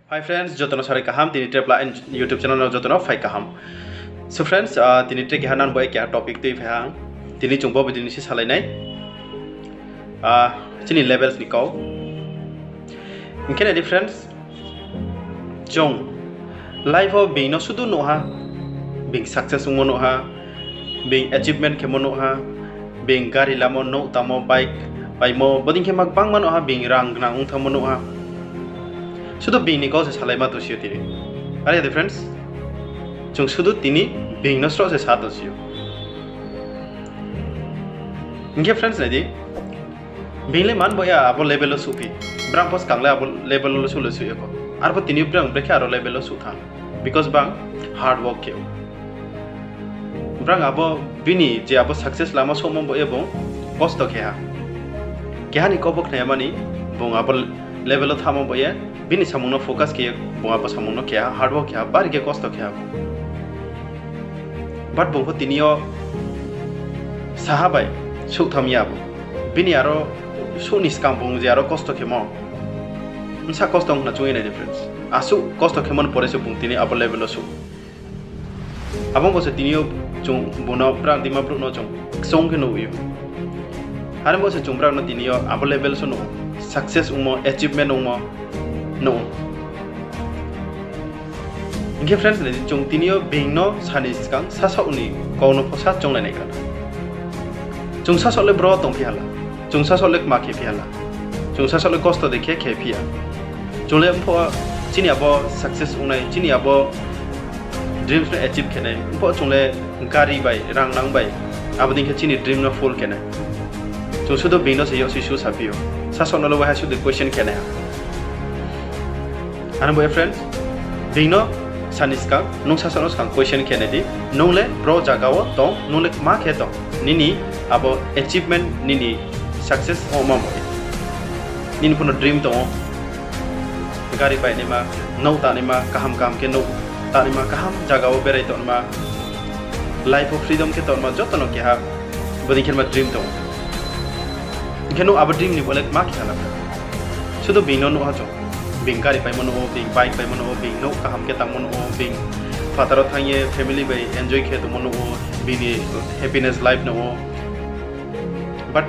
Hi friends, jotono sare kaham tini trepla YouTube channel no jotono fai kaham. So friends, tini tre kehanan boy kya topic tu phang. Tini chungbo bidini si salai nai. Chini levels ni kau. Mungkin ada friends. Jong life of being no sudu no ha. Being success mo no ha. Being achievement ke mo no ha. Being gari lamo no tamo bike. Pai mo boding ke magbang mo no ha. Being rang na ung tamo no ha. Sudah bini kau sesalai matu siu tini. Ada ada friends. Jung sudah tini bini nasro sesatu siu. Inge friends nadi. Bini man boya abo level lo supi. Berang pos kangle abo level lo sulu siu ko. Arbo tini berang mereka aro level lo sutan. Because bang hard work keu. Berang abo bini je abo success lama somong boya bong kosto kea. Kea ni kau bok nayamani bong abo level lo thamo boya. Bini samungno focus kiya bunga pa samungno kya hard work kya bar ke kosto kya but bungko tinio sahabai suk thamya bu bini aro sunis kampung je aro kosto kemo unsa kosto na chungi na difference asu kosto kemon pore se bung tini abo level su abong ko se tinio chung buno prang dima pro no chung song ke no yu hare mo se chung prang no tinio abo level su no success umo achievement umo no. Inge friends ni jong tinio bingno sanis kang sasok ni kau no posat jong lain kan. Jong sasok le bro tong piala. Jong sasok le maki piala. Jong sasok le kosto de ke pia. Jong le po chini abo success unai chini abo dreams no achieve kene. Po jong le gari bai rang nang bai. Abading ke chini dream no full kene. Jong sudo bingno se yo sisu sapio. Sasok no lo wa hasu de question kene. Ano boy friends, bingno saniska nung sasanos kang question kennedy nung le bro jagawo tong nung le ma kheto nini abo achievement nini success o ma mo nini puno dream to gari pai nima no ta nima kaham ke no ta nima kaham jagawo berai to ma life of freedom ke to ma jotono ke ha bodi khen ma dream to kenu abo dream ni bole ma khala sudo bingno no ha Bing gari pai mono, bing bike pai mono, bing no kaham ke tang mono, bing fataro thangye family bai enjoy ke to mono, bing happiness life no. But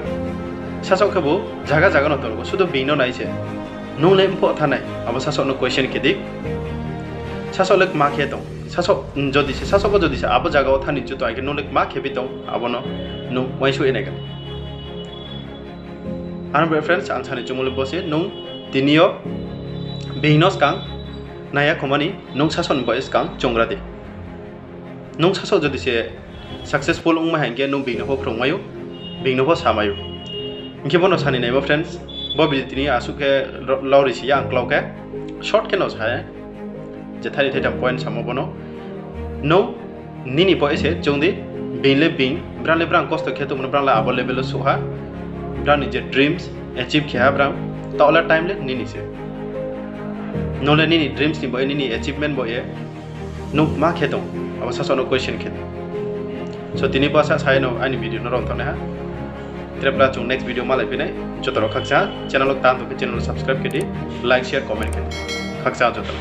sasok ke bu jaga no to sudo bing no nai se. No le impo thanai abo sasok no question ke dik. Sasok lek ma ke to. Sasok jodi se sasok ko jodi se abo jaga o thani chu to ai ke no lek ma ke bi to abo no wai su ene kan. Our friends ang thani chumul bose no tinio Bingnos kang naya komani nung sason boys kang chongrade nung saso jodi se successful ung ma hangge nung bingno ho prongmayu bingno ho samayu inke bono sani nai mo friends bo bilitini asuke lauri si yang klauke short ke no sae je thari thaitam point samo bono no nini po ese chongdi bingle bing brale brang kosto kheto mon brang la abo level suha brang ni je dreams achieve kya brang tola time le nini se no le nini dreams ni boy nini achievement boy no ma khetong aba saso no question khet so tini pasa sai no ani video no rom thone ha trepla chung next video ma lai pinai jotoro khaksa channel ok tan to channel subscribe ke di like share comment ke khaksa jotoro